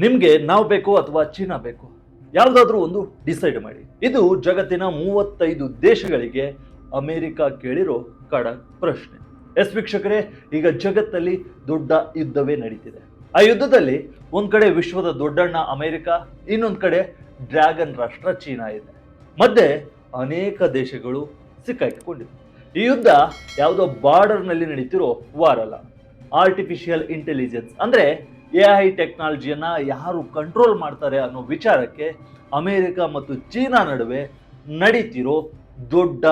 ನಿಮಗೆ ನಾವು ಬೇಕು ಅಥವಾ ಚೀನಾ ಬೇಕು, ಯಾವುದಾದ್ರೂ ಒಂದು ಡಿಸೈಡ್ ಮಾಡಿ. ಇದು ಜಗತ್ತಿನ 35 ದೇಶಗಳಿಗೆ ಅಮೆರಿಕ ಕೇಳಿರೋ ಖಡಕ್ ಪ್ರಶ್ನೆ. ಎಸ್ ವೀಕ್ಷಕರೇ, ಈಗ ಜಗತ್ತಲ್ಲಿ ದೊಡ್ಡ ಯುದ್ಧವೇ ನಡೀತಿದೆ. ಆ ಯುದ್ಧದಲ್ಲಿ ಒಂದ್ ಕಡೆ ವಿಶ್ವದ ದೊಡ್ಡಣ್ಣ ಅಮೆರಿಕ, ಇನ್ನೊಂದ್ ಕಡೆ ಡ್ರ್ಯಾಗನ್ ರಾಷ್ಟ್ರ ಚೀನಾ ಇದೆ. ಮಧ್ಯೆ ಅನೇಕ ದೇಶಗಳು ಸಿಕ್ಕಾಕಿಕೊಂಡಿವೆ. ಈ ಯುದ್ಧ ಯಾವುದೋ ಬಾರ್ಡರ್ನಲ್ಲಿ ನಡೀತಿರೋ ವಾರ್ ಅಲ್ಲ. ಆರ್ಟಿಫಿಷಿಯಲ್ ಇಂಟೆಲಿಜೆನ್ಸ್ ಅಂದ್ರೆ AI ಟೆಕ್ನಾಲಜಿಯನ್ನ ಯಾರು ಕಂಟ್ರೋಲ್ ಮಾಡ್ತಾರೆ ಅನ್ನೋ ವಿಚಾರಕ್ಕೆ ಅಮೆರಿಕ ಮತ್ತು ಚೀನಾ ನಡುವೆ ನಡೀತಿರೋ ದೊಡ್ಡ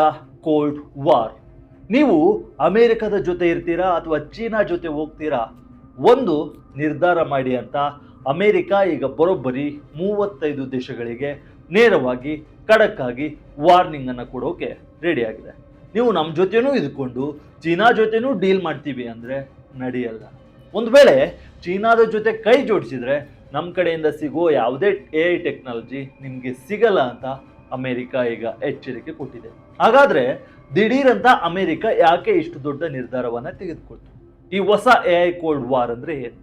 ಕೋಲ್ಡ್ ವಾರ್. ನೀವು ಅಮೆರಿಕದ ಜೊತೆ ಇರ್ತೀರಾ ಅಥವಾ ಚೀನಾ ಜೊತೆ ಹೋಗ್ತೀರಾ, ಒಂದು ನಿರ್ಧಾರ ಮಾಡಿ ಅಂತ ಅಮೆರಿಕ ಈಗ ಬರೋಬ್ಬರಿ 35 ದೇಶಗಳಿಗೆ ನೇರವಾಗಿ ಖಡಕ್ ಆಗಿ ವಾರ್ನಿಂಗ್ ಅನ್ನು ಕೊಡೋಕೆ ರೆಡಿ ಆಗಿದೆ. ನೀವು ನಮ್ಮ ಜೊತೆನೂ ಇದ್ಕೊಂಡು ಚೀನಾ ಜೊತೆನೂ ಡೀಲ್ ಮಾಡ್ತೀವಿ ಅಂದ್ರೆ ನಡೆಯಲ್ಲ. ಒಂದು ವೇಳೆ ಚೀನಾದ ಜೊತೆ ಕೈ ಜೋಡಿಸಿದ್ರೆ ನಮ್ಮ ಕಡೆಯಿಂದ ಸಿಗೋ ಯಾವುದೇ AI ಟೆಕ್ನಾಲಜಿ ನಿಮಗೆ ಸಿಗಲ್ಲ ಅಂತ ಅಮೆರಿಕ ಈಗ ಎಚ್ಚರಿಕೆ ಕೊಟ್ಟಿದೆ. ಹಾಗಾದ್ರೆ ದಿಢೀರಂತ ಅಮೆರಿಕ ಯಾಕೆ ಇಷ್ಟು ದೊಡ್ಡ ನಿರ್ಧಾರವನ್ನ ತೆಗೆದುಕೊಳ್ತು? ಈ ಹೊಸ AI ಕೋಲ್ಡ್ ವಾರ್ ಅಂದ್ರೆ ಏನು?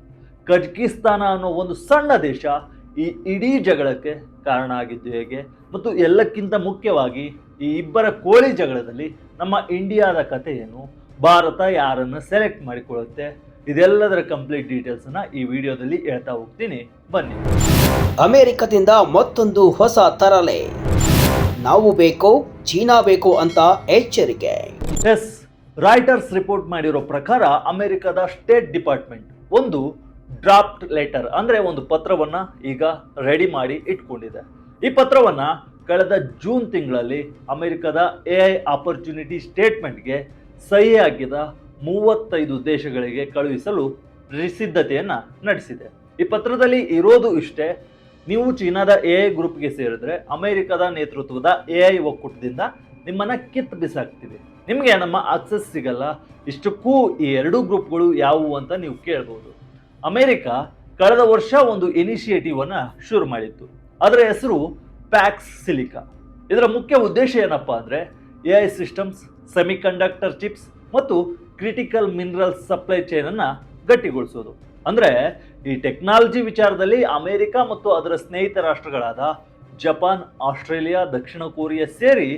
ಕಜಕಿಸ್ತಾನ ಅನ್ನೋ ಒಂದು ಸಣ್ಣ ದೇಶ ಈ ಇಡೀ ಜಗಳಕ್ಕೆ ಕಾರಣ ಆಗಿದ್ದು ಹೇಗೆ? ಮತ್ತು ಎಲ್ಲಕ್ಕಿಂತ ಮುಖ್ಯವಾಗಿ ಈ ಇಬ್ಬರ ಕೋಳಿ ಜಗಳದಲ್ಲಿ ನಮ್ಮ ಇಂಡಿಯಾದ ಕತೆ ಏನು? ಭಾರತ ಯಾರನ್ನ ಸೆಲೆಕ್ಟ್ ಮಾಡಿಕೊಳ್ಳುತ್ತೆ? ಇದೆಲ್ಲದರ ಕಂಪ್ಲೀಟ್ ಡೀಟೇಲ್ಸ್ ಅನ್ನ ಈ ವಿಡಿಯೋದಲ್ಲಿ ಹೇಳ್ತಾ ಹೋಗ್ತೀನಿ, ಬನ್ನಿ. ಅಮೆರಿಕದಿಂದ ಮತ್ತೊಂದು ಹೊಸ ತರಲೆ, ನಾವು ಬೇಕೋ ಚೀನಾ ಬೇಕೋ ಅಂತ ಎಚ್ಚರಿಕೆ. ಎಸ್, ರಾಯ್ಟರ್ಸ್ ರಿಪೋರ್ಟ್ ಮಾಡಿರೋ ಪ್ರಕಾರ ಅಮೆರಿಕದ ಸ್ಟೇಟ್ ಡಿಪಾರ್ಟ್ಮೆಂಟ್ ಒಂದು ಡ್ರಾಫ್ಟ್ ಲೆಟರ್ ಅಂದ್ರೆ ಒಂದು ಪತ್ರವನ್ನ ಈಗ ರೆಡಿ ಮಾಡಿ ಇಟ್ಕೊಂಡಿದೆ. ಈ ಪತ್ರವನ್ನ ಕಳೆದ ಜೂನ್ ತಿಂಗಳಲ್ಲಿ ಅಮೆರಿಕದ AI ಆಪರ್ಚುನಿಟಿ ಸ್ಟೇಟ್ಮೆಂಟ್ಗೆ ಸಹಿ ಹಾಕಿದ 35 ದೇಶಗಳಿಗೆ ಕಳುಹಿಸಲು ಸಿದ್ಧತೆಯನ್ನ ನಡೆಸಿದೆ. ಈ ಪತ್ರದಲ್ಲಿ ಇರೋದು ಇಷ್ಟೇ: ನೀವು ಚೀನಾದ AI ಗ್ರೂಪ್ಗೆ ಸೇರಿದ್ರೆ ಅಮೆರಿಕದ ನೇತೃತ್ವದ AI ಒಕ್ಕೂಟದಿಂದ ನಿಮ್ಮನ್ನ ಕಿತ್ತು ಬಿಸಾಕ್ತಿವಿ, ನಿಮಗೆ ನಮ್ಮ ಆಕ್ಸೆಸ್ ಸಿಗಲ್ಲ. ಇಷ್ಟಕ್ಕೂ ಈ ಎರಡೂ ಗ್ರೂಪ್ಗಳು ಯಾವುವು ಅಂತ ನೀವು ಕೇಳಬಹುದು. ಅಮೆರಿಕ ಕಳೆದ ವರ್ಷ ಒಂದು ಇನಿಷಿಯೇಟಿವ್ ಅನ್ನ ಶುರು ಮಾಡಿತ್ತು. ಅದರ ಹೆಸರು ಪ್ಯಾಕ್ಸ್ ಸಿಲಿಕಾ. ಇದರ ಮುಖ್ಯ ಉದ್ದೇಶ ಏನಪ್ಪಾ ಅಂದ್ರೆ AI ಸಿಸ್ಟಮ್ಸ್, ಸೆಮಿಕಂಡಕ್ಟರ್ ಚಿಪ್ಸ್ ಮತ್ತು ಕ್ರಿಟಿಕಲ್ ಮಿನರಲ್ಸ್ ಸಪ್ಲೈ ಚೈನ್ ಅನ್ನ ಗಟ್ಟಿಗೊಳಿಸೋದು. ಅಂದ್ರೆ ಈ ಟೆಕ್ನಾಲಜಿ ವಿಚಾರದಲ್ಲಿ ಅಮೆರಿಕ ಮತ್ತು ಅದರ ಸ್ನೇಹಿತ ರಾಷ್ಟ್ರಗಳಾದ ಜಪಾನ್, ಆಸ್ಟ್ರೇಲಿಯಾ, ದಕ್ಷಿಣ ಕೊರಿಯಾ ಸೇರಿ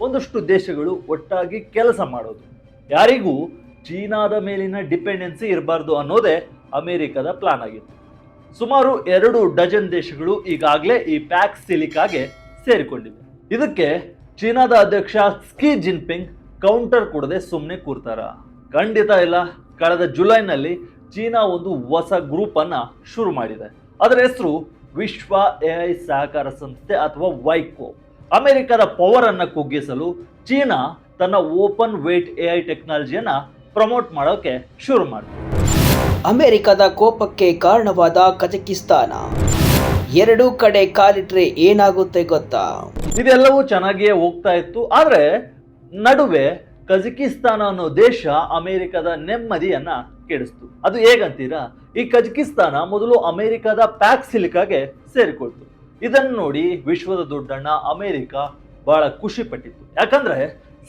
ಒಂದಷ್ಟು ದೇಶಗಳು ಒಟ್ಟಾಗಿ ಕೆಲಸ ಮಾಡೋದು. ಯಾರಿಗೂ ಚೀನಾದ ಮೇಲಿನ ಡಿಪೆಂಡೆನ್ಸಿ ಇರಬಾರ್ದು ಅನ್ನೋದೇ ಅಮೆರಿಕದ ಪ್ಲಾನ್ ಆಗಿತ್ತು. ಸುಮಾರು 2 ಡಜನ್ ದೇಶಗಳು ಈಗಾಗಲೇ ಈ ಪ್ಯಾಕ್ಸ್ ಸಿಲಿಕಾಗೆ ಸೇರಿಕೊಂಡಿವೆ. ಇದಕ್ಕೆ ಚೀನಾದ ಅಧ್ಯಕ್ಷ ಕ್ಸಿ ಜಿನ್ಪಿಂಗ್ ಕೌಂಟರ್ ಕೊಡದೆ ಸುಮ್ಮನೆ ಕೂರ್ತಾರ? ಖಂಡಿತ ಇಲ್ಲ. ಕಳೆದ ಜುಲೈನಲ್ಲಿ ಚೀನಾ ಒಂದು ಹೊಸ ಗ್ರೂಪ್ ಅನ್ನ ಶುರು ಮಾಡಿದೆ. ಅದರ ಹೆಸರು ವಿಶ್ವ AI ಸಹಕಾರ ಸಂಸ್ಥೆ ಅಥವಾ ವೈಕೋ. ಅಮೆರಿಕದ ಪವರ್ ಅನ್ನ ಕುಗ್ಗಿಸಲು ಚೀನಾ ತನ್ನ ಓಪನ್ ವೇಟ್ AI ಟೆಕ್ನಾಲಜಿಯನ್ನ ಪ್ರಮೋಟ್ ಮಾಡೋಕೆ ಶುರು ಮಾಡಿದೆ. ಅಮೆರಿಕದ ಕೋಪಕ್ಕೆ ಕಾರಣವಾದ ಕಜಕಿಸ್ತಾನ, ಎರಡೂ ಕಡೆ ಕಾಲಿಟ್ರೆ ಏನಾಗುತ್ತೆ ಗೊತ್ತಾ? ಇದೆಲ್ಲವೂ ಚೆನ್ನಾಗಿಯೇ ಹೋಗ್ತಾ ಇತ್ತು. ಆದ್ರೆ ನಡುವೆ ಕಜಕಿಸ್ತಾನ ಅನ್ನೋ ದೇಶ ಅಮೆರಿಕದ ನೆಮ್ಮದಿಯನ್ನ ಕೆಡಿಸ್ತು. ಅದು ಹೇಗಂತೀರಾ? ಈ ಕಜಕಿಸ್ತಾನ ಮೊದಲು ಅಮೆರಿಕದ ಪ್ಯಾಕ್ ಸಿಲಿಕಾಗೆ ಸೇರಿಕೊಳ್ತು. ಇದನ್ನು ನೋಡಿ ವಿಶ್ವದ ದೊಡ್ಡಣ್ಣ ಅಮೆರಿಕ ಬಹಳ ಖುಷಿ ಪಟ್ಟಿತ್ತು. ಯಾಕಂದ್ರೆ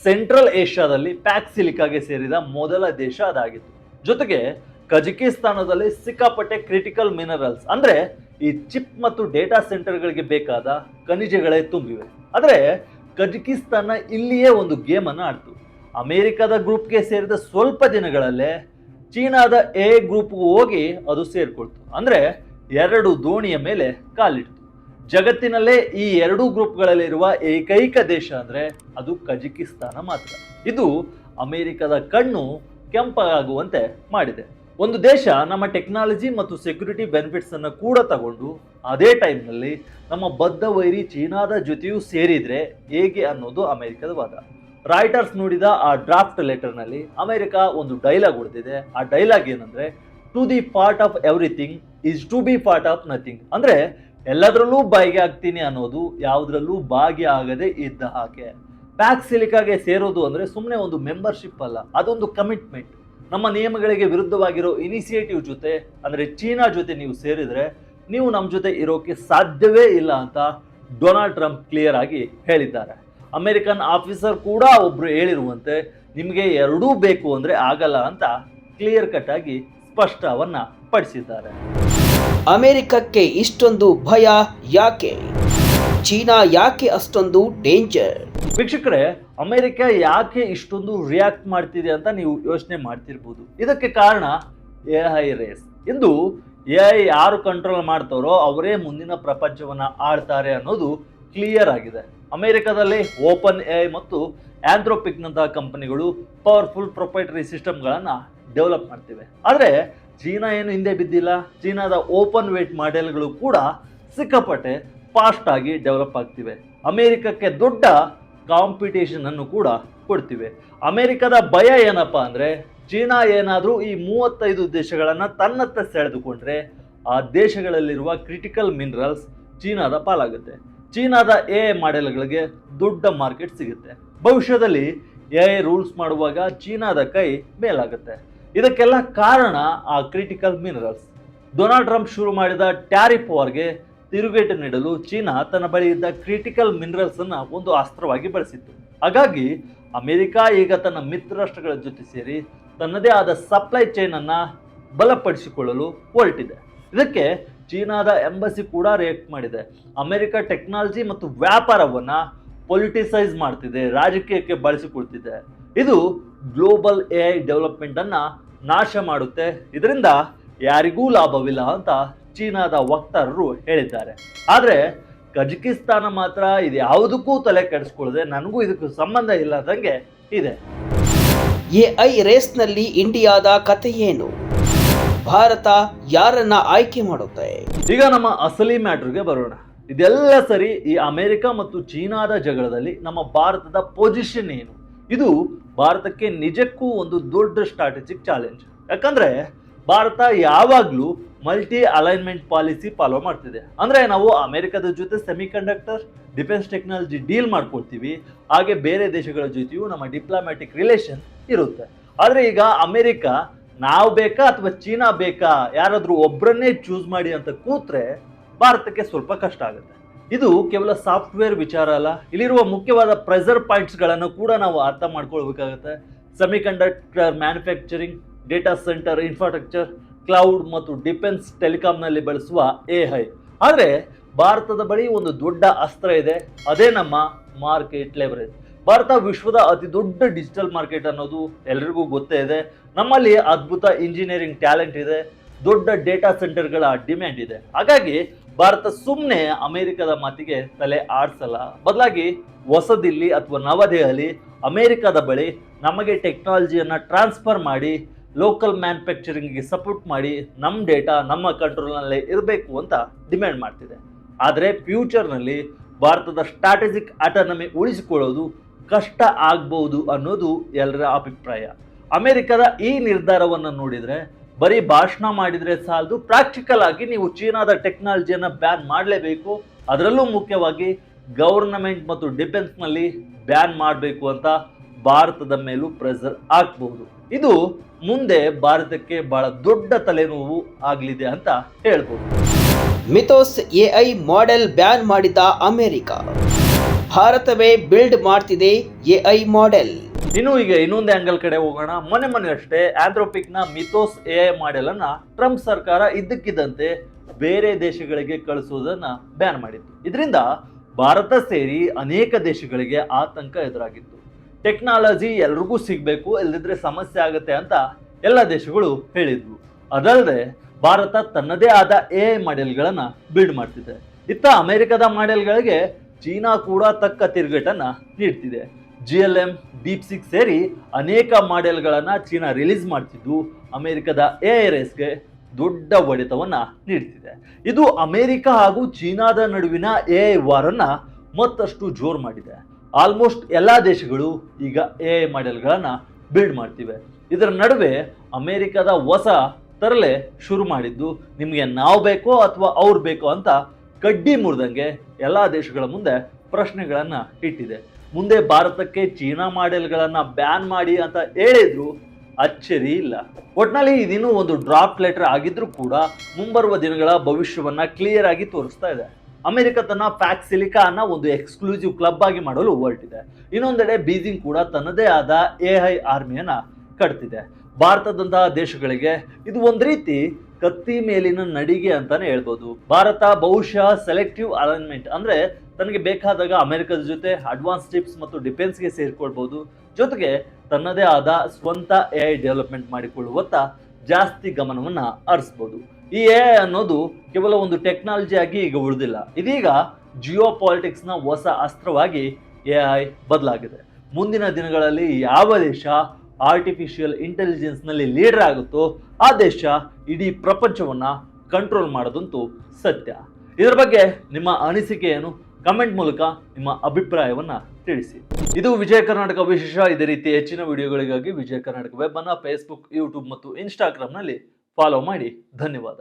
ಸೆಂಟ್ರಲ್ ಏಷ್ಯಾದಲ್ಲಿ ಪ್ಯಾಕ್ ಸಿಲಿಕಾಗೆ ಸೇರಿದ ಮೊದಲ ದೇಶ ಅದಾಗಿತ್ತು. ಜೊತೆಗೆ ಕಜಕಿಸ್ತಾನದಲ್ಲಿ ಸಿಕ್ಕಾಪಟ್ಟೆ ಕ್ರಿಟಿಕಲ್ ಮಿನರಲ್ಸ್ ಅಂದ್ರೆ ಈ ಚಿಪ್ ಮತ್ತು ಡೇಟಾ ಸೆಂಟರ್ಗಳಿಗೆ ಬೇಕಾದ ಖನಿಜಗಳೇ ತುಂಬಿವೆ. ಆದ್ರೆ ಕಜಕಿಸ್ತಾನ ಇಲ್ಲಿಯೇ ಒಂದು ಗೇಮ್ ಅನ್ನು ಆಡ್ತು. ಅಮೆರಿಕದ ಗ್ರೂಪ್ಗೆ ಸೇರಿದ ಸ್ವಲ್ಪ ದಿನಗಳಲ್ಲೇ ಚೀನಾದ AI ಗ್ರೂಪ್ಗೆ ಹೋಗಿ ಅದು ಸೇರ್ಕೊಳ್ತು. ಅಂದ್ರೆ 2 ದೋಣಿಯ ಮೇಲೆ ಕಾಲಿಡ್ತು. ಜಗತ್ತಿನಲ್ಲೇ ಈ 2 ಗ್ರೂಪ್ಗಳಲ್ಲಿರುವ ಏಕೈಕ ದೇಶ ಅಂದ್ರೆ ಅದು ಕಜಕಿಸ್ತಾನ ಮಾತ್ರ. ಇದು ಅಮೆರಿಕದ ಕಣ್ಣು ಕೆಂಪಾಗುವಂತೆ ಮಾಡಿದೆ. ಒಂದು ದೇಶ ನಮ್ಮ ಟೆಕ್ನಾಲಜಿ ಮತ್ತು ಸೆಕ್ಯೂರಿಟಿ ಬೆನಿಫಿಟ್ಸ್ ಅನ್ನು ಕೂಡ ತಗೊಂಡು ಅದೇ ಟೈಮ್ನಲ್ಲಿ ನಮ್ಮ ಬದ್ಧ ವೈರಿ ಚೀನಾದ ಜೊತೆಯೂ ಸೇರಿದ್ರೆ ಹೇಗೆ ಅನ್ನೋದು ಅಮೆರಿಕದ ವಾದ. ರಾಯ್ಟರ್ಸ್ ನೋಡಿದ ಆ ಡ್ರಾಫ್ಟ್ ಲೆಟರ್ನಲ್ಲಿ ಅಮೆರಿಕ ಒಂದು ಡೈಲಾಗ್ ಹೊಡೆದಿದೆ. ಆ ಡೈಲಾಗ್ ಏನಂದ್ರೆ, to the part of everything is to be part of nothing. ಅಂದ್ರೆ ಎಲ್ಲದರಲ್ಲೂ ಬಾಯಿಗೆ ಆಗ್ತೀನಿ ಅನ್ನೋದು ಯಾವುದ್ರಲ್ಲೂ ಭಾಗಿಯಾಗದೆ ಇದ್ದ ಹಾಗೆ. ಪ್ಯಾಕ್ ಸಿಲಿಕಾಗೆ ಸೇರೋದು ಅಂದ್ರೆ ಸುಮ್ಮನೆ ಒಂದು ಮೆಂಬರ್ಶಿಪ್ ಅಲ್ಲ, ಅದೊಂದು ಕಮಿಟ್ಮೆಂಟ್. ನಮ್ಮ ನಿಯಮಗಳಿಗೆ ವಿರುದ್ಧವಾಗಿರೋ ಇನಿಷಿಯೇಟಿವ್ ಜೊತೆ ಅಂದ್ರೆ ಚೀನಾ ಜೊತೆ ನೀವು ಸೇರಿದ್ರೆ ನೀವು ನಮ್ಮ ಜೊತೆ ಇರೋಕೆ ಸಾಧ್ಯವೇ ಇಲ್ಲ ಅಂತ ಡೊನಾಲ್ಡ್ ಟ್ರಂಪ್ ಕ್ಲಿಯರ್ ಆಗಿ ಹೇಳಿದ್ದಾರೆ. ಅಮೆರಿಕನ್ ಆಫೀಸರ್ ಕೂಡ ಒಬ್ರು ಹೇಳಿರುವಂತೆ ನಿಮಗೆ ಎರಡೂ ಬೇಕು ಅಂದ್ರೆ ಆಗಲ್ಲ ಅಂತ ಕ್ಲಿಯರ್ ಕಟ್ ಆಗಿ ಸ್ಪಷ್ಟವನ್ನ ಪಡಿಸಿದ್ದಾರೆ. ಅಮೆರಿಕಕ್ಕೆ ಇಷ್ಟೊಂದು ಭಯ ಯಾಕೆ? ಚೀನಾ ಯಾಕೆ ಅಷ್ಟೊಂದು ಡೇಂಜರ್? ವೀಕ್ಷಕರೇ, ಅಮೆರಿಕ ಯಾಕೆ ಇಷ್ಟೊಂದು ರಿಯಾಕ್ಟ್ ಮಾಡ್ತಿದೆ ಅಂತ ನೀವು ಯೋಚನೆ ಮಾಡ್ತಿರ್ಬೋದು. ಇದಕ್ಕೆ ಕಾರಣ AI ರೇಸ್. ಇಂದು AI ಯಾರು ಕಂಟ್ರೋಲ್ ಮಾಡ್ತಾರೋ ಅವರೇ ಮುಂದಿನ ಪ್ರಪಂಚವನ್ನ ಆಳ್ತಾರೆ ಅನ್ನೋದು ಕ್ಲಿಯರ್ ಆಗಿದೆ. ಅಮೆರಿಕದಲ್ಲಿ ಓಪನ್ AI ಮತ್ತು ಆಂಥ್ರೋಪಿಕ್ ನಂತಹ ಕಂಪನಿಗಳು ಪವರ್ಫುಲ್ ಪ್ರೊಪ್ರೈಟರಿ ಸಿಸ್ಟಮ್ಗಳನ್ನ ಡೆವಲಪ್ ಮಾಡ್ತಿವೆ. ಆದರೆ ಚೀನಾ ಏನು ಹಿಂದೆ ಬಿದ್ದಿಲ್ಲ. ಚೀನಾದ ಓಪನ್ ವೇಟ್ ಮಾಡೆಲ್ಗಳು ಕೂಡ ಸಿಕ್ಕಾಪಟ್ಟೆ ಫಾಸ್ಟ್ ಆಗಿ ಡೆವಲಪ್ ಆಗ್ತಿವೆ. ಅಮೆರಿಕಕ್ಕೆ ದೊಡ್ಡ ಕಾಂಪಿಟೇಷನ್ ಅನ್ನು ಕೂಡ ಕೊಡ್ತಿವೆ. ಅಮೆರಿಕದ ಭಯ ಏನಪ್ಪಾ ಅಂದ್ರೆ, ಚೀನಾ ಏನಾದರೂ ಈ 35 ದೇಶಗಳನ್ನು ತನ್ನತ್ತ ಸೆಳೆದುಕೊಂಡ್ರೆ ಆ ದೇಶಗಳಲ್ಲಿರುವ ಕ್ರಿಟಿಕಲ್ ಮಿನರಲ್ಸ್ ಚೀನಾದ ಪಾಲಾಗುತ್ತೆ. ಚೀನಾದ AI ಮಾಡೆಲ್ಗಳಿಗೆ ದೊಡ್ಡ ಮಾರ್ಕೆಟ್ ಸಿಗುತ್ತೆ. ಭವಿಷ್ಯದಲ್ಲಿ AI ರೂಲ್ಸ್ ಮಾಡುವಾಗ ಚೀನಾದ ಕೈ ಮೇಲಾಗುತ್ತೆ. ಇದಕ್ಕೆಲ್ಲ ಕಾರಣ ಆ ಕ್ರಿಟಿಕಲ್ ಮಿನರಲ್ಸ್. ಡೊನಾಲ್ಡ್ ಟ್ರಂಪ್ ಶುರು ಮಾಡಿದ ಟ್ಯಾರಿಫ್ ವಾರ್ಗೆ ತಿರುಗೇಟು ನೀಡಲು ಚೀನಾ ತನ್ನ ಬಳಿ ಇದ್ದ ಕ್ರಿಟಿಕಲ್ ಮಿನರಲ್ಸ್ ಅನ್ನ ಒಂದು ಅಸ್ತ್ರವಾಗಿ ಬಳಸಿತ್ತು. ಹಾಗಾಗಿ ಅಮೆರಿಕ ಈಗ ತನ್ನ ಮಿತ್ರ ರಾಷ್ಟ್ರಗಳ ಜೊತೆ ಸೇರಿ ತನ್ನದೇ ಆದ ಸಪ್ಲೈ ಚೈನ್ ಅನ್ನ ಬಲಪಡಿಸಿಕೊಳ್ಳಲು ಹೊರಟಿದೆ. ಇದಕ್ಕೆ ಚೀನಾದ ಎಂಬಸಿ ಕೂಡ ರಿಯಾಕ್ಟ್ ಮಾಡಿದೆ. ಅಮೆರಿಕ ಟೆಕ್ನಾಲಜಿ ಮತ್ತು ವ್ಯಾಪಾರವನ್ನ ಪೊಲಿಟಿಸೈಸ್ ಮಾಡ್ತಿದೆ, ರಾಜಕೀಯಕ್ಕೆ ಬಳಸಿಕೊಳ್ತಿದೆ. ಇದು ಗ್ಲೋಬಲ್ AI ಡೆವಲಪ್ಮೆಂಟ್ ಅನ್ನ ನಾಶ ಮಾಡುತ್ತೆ. ಇದರಿಂದ ಯಾರಿಗೂ ಲಾಭವಿಲ್ಲ ಅಂತ ಚೀನಾದ ವಕ್ತಾರರು ಹೇಳಿದ್ದಾರೆ. ಆದರೆ ಕಜಕಿಸ್ತಾನ ಮಾತ್ರ ಇದು ಯಾವುದಕ್ಕೂ ತಲೆ ಕೆಡಿಸ್ಕೊಳ್ಳದೆ ನನಗೂ ಇದಕ್ಕೂ ಸಂಬಂಧ ಇಲ್ಲ ಅಂದಂಗೆ ಇದೆ. AI ರೇಸ್ನಲ್ಲಿ ಇಂಡಿಯಾದ ಕತೆ ಏನು? ಭಾರತ ಯಾರನ್ನ ಆಯ್ಕೆ ಮಾಡುತ್ತೆ? ಈಗ ನಮ್ಮ ಅಸಲಿ ಮ್ಯಾಟ್ರಿಗೆ ಬರೋಣ. ಇದೆಲ್ಲ ಸರಿ, ಈ ಅಮೆರಿಕ ಮತ್ತು ಚೀನಾದ ಜಗಳದಲ್ಲಿ ನಮ್ಮ ಭಾರತದ ಪೊಸಿಷನ್ ಏನು? ಇದು ಭಾರತಕ್ಕೆ ನಿಜಕ್ಕೂ ಒಂದು ದೊಡ್ಡ ಸ್ಟ್ರಾಟಜಿಕ್ ಚಾಲೆಂಜ್. ಯಾಕಂದ್ರೆ ಭಾರತ ಯಾವಾಗಲೂ ಮಲ್ಟಿ ಅಲೈನ್ಮೆಂಟ್ ಪಾಲಿಸಿ ಫಾಲೋ ಮಾಡ್ತಿದೆ. ಅಂದ್ರೆ ನಾವು ಅಮೆರಿಕದ ಜೊತೆ ಸೆಮಿಕಂಡಕ್ಟರ್ ಡಿಫೆನ್ಸ್ ಟೆಕ್ನಾಲಜಿ ಡೀಲ್ ಮಾಡ್ಕೊಳ್ತೀವಿ, ಹಾಗೆ ಬೇರೆ ದೇಶಗಳ ಜೊತೆಯೂ ನಮ್ಮ ಡಿಪ್ಲೊಮ್ಯಾಟಿಕ್ ರಿಲೇಷನ್ ಇರುತ್ತೆ. ಆದರೆ ಈಗ ಅಮೆರಿಕ ನಾವು ಬೇಕಾ ಅಥವಾ ಚೀನಾ ಬೇಕಾ ಯಾರಾದರೂ ಒಬ್ಬರನ್ನೇ ಚೂಸ್ ಮಾಡಿ ಅಂತ ಕೂತ್ರೆ ಭಾರತಕ್ಕೆ ಸ್ವಲ್ಪ ಕಷ್ಟ ಆಗುತ್ತೆ. ಇದು ಕೇವಲ ಸಾಫ್ಟ್ವೇರ್ ವಿಚಾರ ಅಲ್ಲ, ಇಲ್ಲಿರುವ ಮುಖ್ಯವಾದ ಪ್ರೆಷರ್ ಪಾಯಿಂಟ್ಸ್ಗಳನ್ನು ಕೂಡ ನಾವು ಅರ್ಥ ಮಾಡ್ಕೊಳ್ಬೇಕಾಗುತ್ತೆ. Semiconductor manufacturing, data centre infrastructure, cloud ಮತ್ತು ಡಿಫೆನ್ಸ್ ಟೆಲಿಕಾಂನಲ್ಲಿ ಬಳಸುವ AI. ಆದರೆ ಭಾರತದ ಬಳಿ ಒಂದು ದೊಡ್ಡ ಅಸ್ತ್ರ ಇದೆ, ಅದೇ ನಮ್ಮ ಮಾರ್ಕೆಟ್ ಲೆವರೇಜ್. ಭಾರತ ವಿಶ್ವದ ಅತಿ ದೊಡ್ಡ ಡಿಜಿಟಲ್ ಮಾರ್ಕೆಟ್ ಅನ್ನೋದು ಎಲ್ರಿಗೂ ಗೊತ್ತೇ ಇದೆ. ನಮ್ಮಲ್ಲಿ ಅದ್ಭುತ ಇಂಜಿನಿಯರಿಂಗ್ ಟ್ಯಾಲೆಂಟ್ ಇದೆ, ದೊಡ್ಡ ಡೇಟಾ ಸೆಂಟರ್ಗಳ ಡಿಮ್ಯಾಂಡ್ ಇದೆ. ಹಾಗಾಗಿ ಭಾರತ ಸುಮ್ಮನೆ ಅಮೆರಿಕದ ಮಾತಿಗೆ ತಲೆ ಆಡಿಸಲ್ಲ. ಬದಲಾಗಿ ಹೊಸದಿಲ್ಲಿ ಅಥವಾ ನವದೆಹಲಿ ಅಮೆರಿಕದ ಬಳಿ ನಮಗೆ ಟೆಕ್ನಾಲಜಿಯನ್ನು ಟ್ರಾನ್ಸ್ಫರ್ ಮಾಡಿ ಲೋಕಲ್ ಮ್ಯಾನುಫ್ಯಾಕ್ಚರಿಂಗ್ಗೆ ಸಪೋರ್ಟ್ ಮಾಡಿ ನಮ್ಮ ಡೇಟಾ ನಮ್ಮ ಕಂಟ್ರೋಲ್ನಲ್ಲೇ ಇರಬೇಕು ಅಂತ ಡಿಮ್ಯಾಂಡ್ ಮಾಡ್ತಿದೆ. ಆದರೆ ಫ್ಯೂಚರ್ನಲ್ಲಿ ಭಾರತದ ಸ್ಟ್ರಾಟಜಿಕ್ ಆಟೋನಮಿ ಉಳಿಸಿಕೊಳ್ಳೋದು ಕಷ್ಟ ಆಗ್ಬೋದು ಅನ್ನೋದು ಎಲ್ಲರ ಅಭಿಪ್ರಾಯ. ಅಮೆರಿಕದ ಈ ನಿರ್ಧಾರವನ್ನು ನೋಡಿದರೆ ಬರೀ ಭಾಷಣ ಮಾಡಿದರೆ ಸಾಲದು, ಪ್ರಾಕ್ಟಿಕಲ್ ಆಗಿ ನೀವು ಚೀನಾದ ಟೆಕ್ನಾಲಜಿಯನ್ನು ಬ್ಯಾನ್ ಮಾಡಲೇಬೇಕು. ಅದರಲ್ಲೂ ಮುಖ್ಯವಾಗಿ ಗವರ್ನಮೆಂಟ್ ಮತ್ತು ಡಿಫೆನ್ಸ್ನಲ್ಲಿ ಬ್ಯಾನ್ ಮಾಡಬೇಕು ಅಂತ ಭಾರತದ ಮೇಲೂ ಪ್ರೆಷರ್ ಹಾಕಬಹುದು. ಇದು ಮುಂದೆ ಭಾರತಕ್ಕೆ ಬಹಳ ದೊಡ್ಡ ತಲೆನೋವು ಆಗಲಿದೆ ಅಂತ ಹೇಳ್ಬೋದು. ಮಿಥೋಸ್ AI ಮಾಡೆಲ್ ಬ್ಯಾನ್ ಮಾಡಿದ ಅಮೆರಿಕ, ಭಾರತವೇ ಬಿಲ್ಡ್ ಮಾಡ್ತಿದೆ AI ಮಾಡೆಲ್. ಇನ್ನು ಈಗ ಇನ್ನೊಂದು ಆಂಗಲ್ ಕಡೆ ಹೋಗೋಣ. ಮೊನ್ನೆ ಅಷ್ಟೇ ಆಂಥ್ರೋಪಿಕ್ ನ ಮಿಥೋಸ್ AI ಮಾಡೆಲ್ ಅನ್ನ ಟ್ರಂಪ್ ಸರ್ಕಾರ ಇದ್ದಕ್ಕಿದ್ದಂತೆ ಬೇರೆ ದೇಶಗಳಿಗೆ ಕಳಿಸುವುದನ್ನ ಬ್ಯಾನ್ ಮಾಡಿತ್ತು. ಇದರಿಂದ ಭಾರತ ಸೇರಿ ಅನೇಕ ದೇಶಗಳಿಗೆ ಆತಂಕ ಎದುರಾಗಿತ್ತು. ಟೆಕ್ನಾಲಜಿ ಎಲ್ರಿಗೂ ಸಿಗಬೇಕು, ಇಲ್ಲದಿದ್ರೆ ಸಮಸ್ಯೆ ಆಗುತ್ತೆ ಅಂತ ಎಲ್ಲ ದೇಶಗಳು ಹೇಳಿದ್ವು. ಅದಲ್ಲದೆ ಭಾರತ ತನ್ನದೇ ಆದ AI ಮಾಡೆಲ್ಗಳನ್ನ ಬಿಲ್ಡ್ ಮಾಡ್ತಿದೆ. ಇತ್ತ ಅಮೆರಿಕದ ಮಾಡೆಲ್ಗಳಿಗೆ ಚೀನಾ ಕೂಡ ತಕ್ಕ ತಿರುಗೇಟನ್ನ ನೀಡ್ತಿದೆ. GLM, DeepSeek ಸೇರಿ ಅನೇಕ ಮಾಡೆಲ್ಗಳನ್ನ ಚೀನಾ ರಿಲೀಸ್ ಮಾಡ್ತಿದ್ದು ಅಮೆರಿಕದ AI ರೇಸ್ಗೆ ದೊಡ್ಡ ಹೊಡೆತವನ್ನ ನೀಡ್ತಿದೆ. ಇದು ಅಮೆರಿಕ ಹಾಗೂ ಚೀನಾದ ನಡುವಿನ AI ವಾರನ್ನ ಮತ್ತಷ್ಟು ಜೋರು ಮಾಡಿದೆ. ಆಲ್ಮೋಸ್ಟ್ ಎಲ್ಲ ದೇಶಗಳು ಈಗ AI ಮಾಡೆಲ್ಗಳನ್ನ ಬಿಲ್ಡ್ ಮಾಡ್ತಿವೆ. ಇದರ ನಡುವೆ ಅಮೆರಿಕದ ಹೊಸ ತರಲೆ ಶುರು ಮಾಡಿದ್ದು ನಿಮಗೆ ನಾವು ಬೇಕೋ ಅಥವಾ ಅವ್ರು ಬೇಕೋ ಅಂತ ಕಡ್ಡಿ ಮುರಿದಂಗೆ ಎಲ್ಲ ದೇಶಗಳ ಮುಂದೆ ಪ್ರಶ್ನೆಗಳನ್ನ ಇಟ್ಟಿದೆ. ಮುಂದೆ ಭಾರತಕ್ಕೆ ಚೀನಾ ಮಾಡೆಲ್ಗಳನ್ನ ಬ್ಯಾನ್ ಮಾಡಿ ಅಂತ ಹೇಳಿದ್ರು ಅಚ್ಚರಿ ಇಲ್ಲ. ಒಟ್ನಲ್ಲಿ ಇದಿನ್ನೂ ಒಂದು ಡ್ರಾಫ್ಟ್ ಲೆಟರ್ ಆಗಿದ್ರೂ ಕೂಡ ಮುಂಬರುವ ದಿನಗಳ ಭವಿಷ್ಯವನ್ನ ಕ್ಲಿಯರ್ ಆಗಿ ತೋರಿಸ್ತಾ ಇದೆ. ಅಮೆರಿಕ ತನ್ನ ಫ್ಯಾಕ್ಸ್ ಸಿಲಿಕಾನ ಒಂದು ಎಕ್ಸ್ಕ್ಲೂಸಿವ್ ಕ್ಲಬ್ ಆಗಿ ಮಾಡಲು ಹೊರಟಿದೆ. ಇನ್ನೊಂದೆಡೆ ಬೀಜಿಂಗ್ ಕೂಡ ತನ್ನದೇ ಆದ AI ಆರ್ಮಿಯನ್ನ ಕಟ್ತಿದೆ. ಭಾರತದಂತಹ ದೇಶಗಳಿಗೆ ಇದು ಒಂದು ರೀತಿ ಕತ್ತಿ ಮೇಲಿನ ನಡಿಗೆ ಅಂತಾನೆ ಹೇಳ್ಬೋದು. ಭಾರತ ಬಹುಶಃ ಸೆಲೆಕ್ಟಿವ್ ಅಲೈನ್ಮೆಂಟ್ ಅಂದ್ರೆ ತನಗೆ ಬೇಕಾದಾಗ ಅಮೆರಿಕದ ಜೊತೆ ಅಡ್ವಾನ್ಸ್ ಟಿಪ್ಸ್ ಮತ್ತು ಡಿಫೆನ್ಸ್ಗೆ ಸೇರಿಕೊಳ್ಬಹುದು, ಜೊತೆಗೆ ತನ್ನದೇ ಆದ ಸ್ವಂತ AI ಡೆವಲಪ್ಮೆಂಟ್ ಮಾಡಿಕೊಳ್ಳುವತ್ತ ಜಾಸ್ತಿ ಗಮನವನ್ನ ಹರಿಸಬಹುದು. ಈ AI ಅನ್ನೋದು ಕೇವಲ ಒಂದು ಟೆಕ್ನಾಲಜಿ ಆಗಿ ಈಗ ಉಳಿದಿಲ್ಲ, ಇದೀಗ ಜಿಯೋ ಪಾಲಿಟಿಕ್ಸ್ನ ಹೊಸ ಅಸ್ತ್ರವಾಗಿ AI ಬದಲಾಗಿದೆ. ಮುಂದಿನ ದಿನಗಳಲ್ಲಿ ಯಾವ ದೇಶ ಆರ್ಟಿಫಿಷಿಯಲ್ ಇಂಟೆಲಿಜೆನ್ಸ್ನಲ್ಲಿ ಲೀಡರ್ ಆಗುತ್ತೋ ಆ ದೇಶ ಇಡೀ ಪ್ರಪಂಚವನ್ನ ಕಂಟ್ರೋಲ್ ಮಾಡೋದಂತೂ ಸತ್ಯ. ಇದರ ಬಗ್ಗೆ ನಿಮ್ಮ ಅನಿಸಿಕೆ ಏನು? ಕಮೆಂಟ್ ಮೂಲಕ ನಿಮ್ಮ ಅಭಿಪ್ರಾಯವನ್ನ ತಿಳಿಸಿ. ಇದು ವಿಜಯ ಕರ್ನಾಟಕ ವಿಶೇಷ. ಇದೇ ರೀತಿ ಹೆಚ್ಚಿನ ವಿಡಿಯೋಗಳಿಗಾಗಿ ವಿಜಯ ಕರ್ನಾಟಕ ವೆಬ್ ಅನ್ನ ಫೇಸ್ಬುಕ್, ಯೂಟ್ಯೂಬ್ ಮತ್ತು ಇನ್ಸ್ಟಾಗ್ರಾಮ್ನಲ್ಲಿ ಫಾಲೋ ಮಾಡಿ. ಧನ್ಯವಾದ.